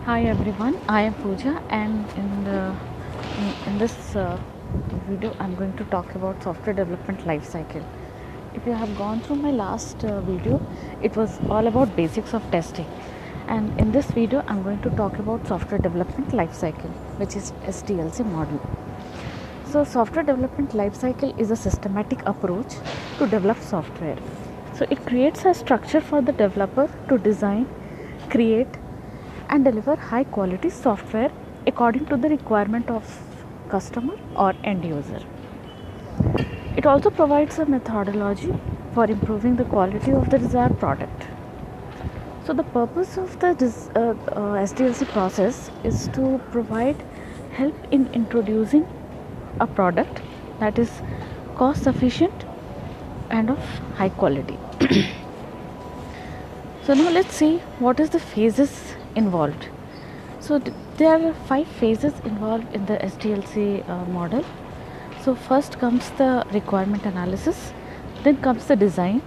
Hi everyone, I am Pooja, and in this video I'm going to talk about software development life cycle. If you have gone through my last video, it was all about basics of testing, and in this video I'm going to talk about software development life cycle, which is SDLC model. So software development life cycle is a systematic approach to develop software. So it creates a structure for the developer to design, create and deliver high quality software according to the requirement of customer or end user. It also provides a methodology for improving the quality of the desired product. So the purpose of the SDLC process is to provide help in introducing a product that is cost efficient and of high quality. So now let's see what is the phases involved. So there are 5 phases involved in the SDLC model. So first comes the requirement analysis, then comes the design,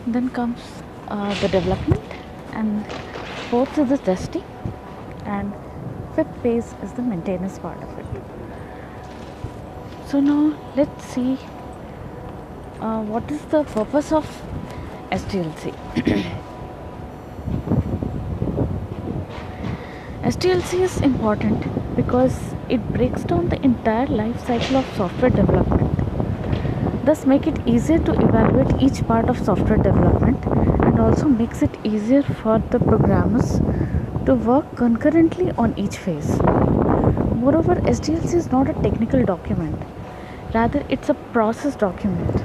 then comes the development, and fourth is the testing, and fifth phase is the maintenance part of it. So now let's see what is the purpose of SDLC. SDLC is important because it breaks down the entire life cycle of software development, thus make it easier to evaluate each part of software development, and also makes it easier for the programmers to work concurrently on each phase. Moreover, SDLC is not a technical document, rather it's a process document.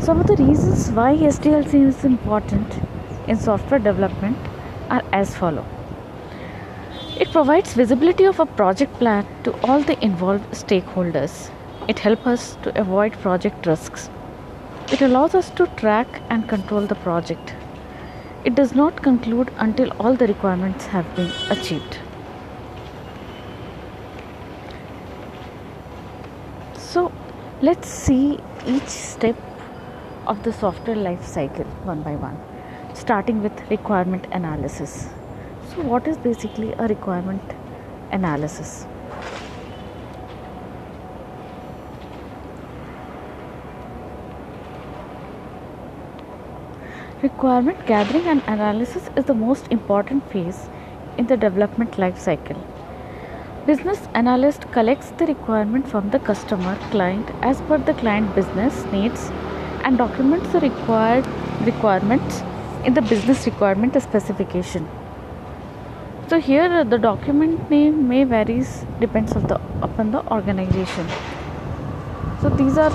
Some of the reasons why SDLC is important in software development are as follows. It provides visibility of a project plan to all the involved stakeholders. It helps us to avoid project risks. It allows us to track and control the project. It does not conclude until all the requirements have been achieved. So let's see each step of the software life cycle one by one, starting with requirement analysis. So what is basically a requirement analysis? Requirement gathering and analysis is the most important phase in the development life cycle. Business analyst collects the requirement from the customer client as per the client business needs and documents the required requirements in the business requirement specification. So here the document name may varies depends upon the organization. So these are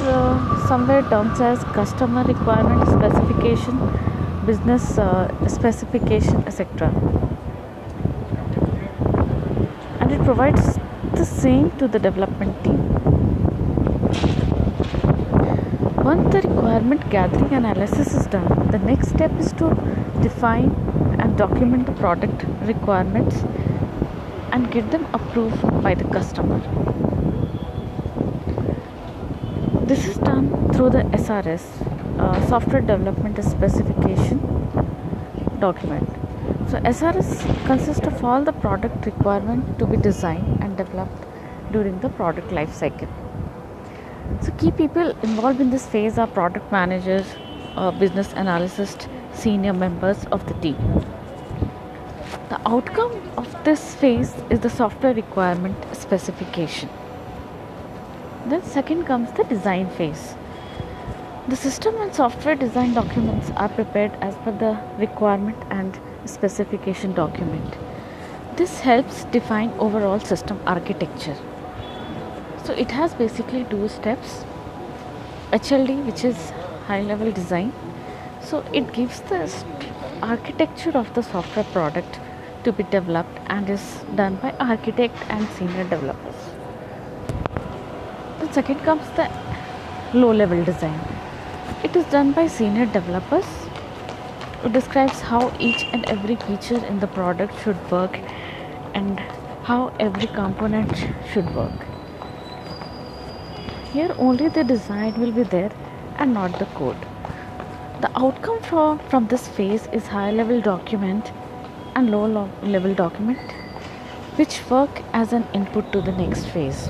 somewhere terms as customer requirement specification, business specification, etc. And it provides the same to the development team. Once the requirement gathering analysis is done, the next step is to define and document the product requirements and get them approved by the customer. This is done through the SRS, software development specification document. So SRS consists of all the product requirement to be designed and developed during the product life cycle. So key people involved in this phase are product managers, business analysts, senior members of the team. The outcome of this phase is the software requirement specification. Then second comes the design phase. The system and software design documents are prepared as per the requirement and specification document. This helps define overall system architecture. So it has basically 2 steps. HLD, which is high level design. So it gives the architecture of the software product to be developed and is done by architect and senior developers. The second comes the low level design. It is done by senior developers. It describes how each and every feature in the product should work and how every component should work. Here only the design will be there and not the code. The outcome from this phase is high level document and low level document which work as an input to the next phase.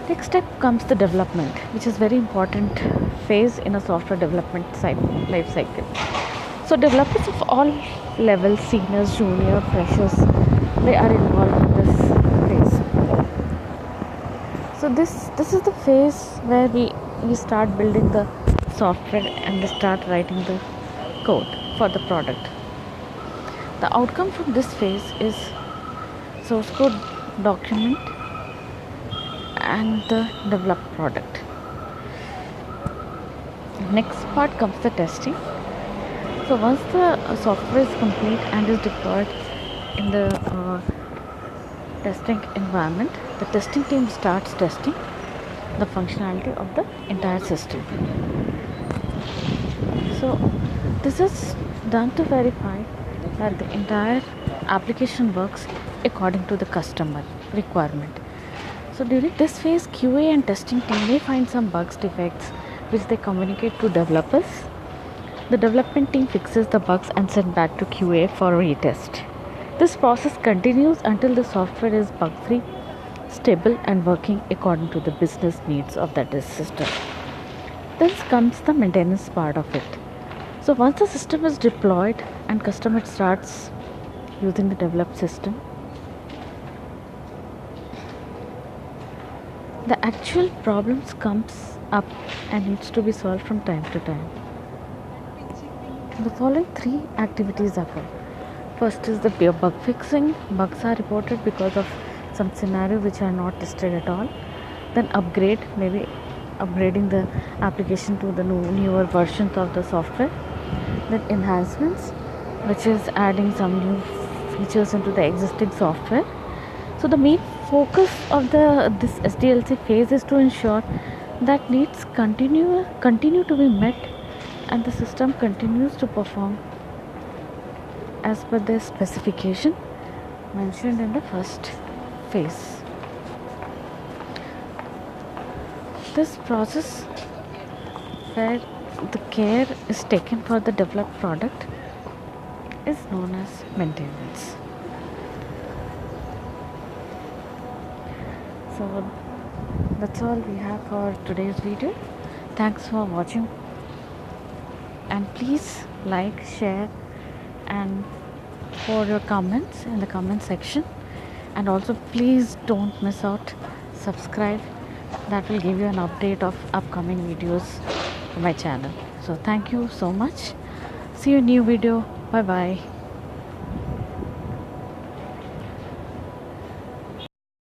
Next step comes the development, which is very important phase in a software development life cycle. So developers of all levels, seniors, junior, freshers, they are involved in this phase. So this is the phase where we start building the software and we start writing the code for the product. The outcome from this phase is source code document and the developed product. Next part comes the testing. So once the software is complete and is deployed in the testing environment, the testing team starts testing the functionality of the entire system. So this is done to verify that the entire application works according to the customer requirement. So during this phase, QA and testing team may find some bugs, defects, which they communicate to developers. The development team fixes the bugs and send back to QA for retest. This process continues until the software is bug-free, stable and working according to the business needs of that system. Then comes the maintenance part of it. So once the system is deployed and customer starts using the developed system, the actual problems comes up and needs to be solved from time to time. The following three activities occur. First is the bug fixing. Bugs are reported because of some scenario which are not tested at all. Then upgrade, maybe upgrading the application to the newer versions of the software. Then enhancements, which is adding some new features into the existing software. So the main focus of this SDLC phase is to ensure that needs continue to be met and the system continues to perform as per the specification mentioned in the first phase. This process where the care is taken for the developed product is known as maintenance. So that's all we have for today's video. Thanks for watching, and please like, share and for your comments in the comment section, and also please don't miss out subscribe. That will give you an update of upcoming videos on my channel. So thank you so much. See you in new video. Bye bye.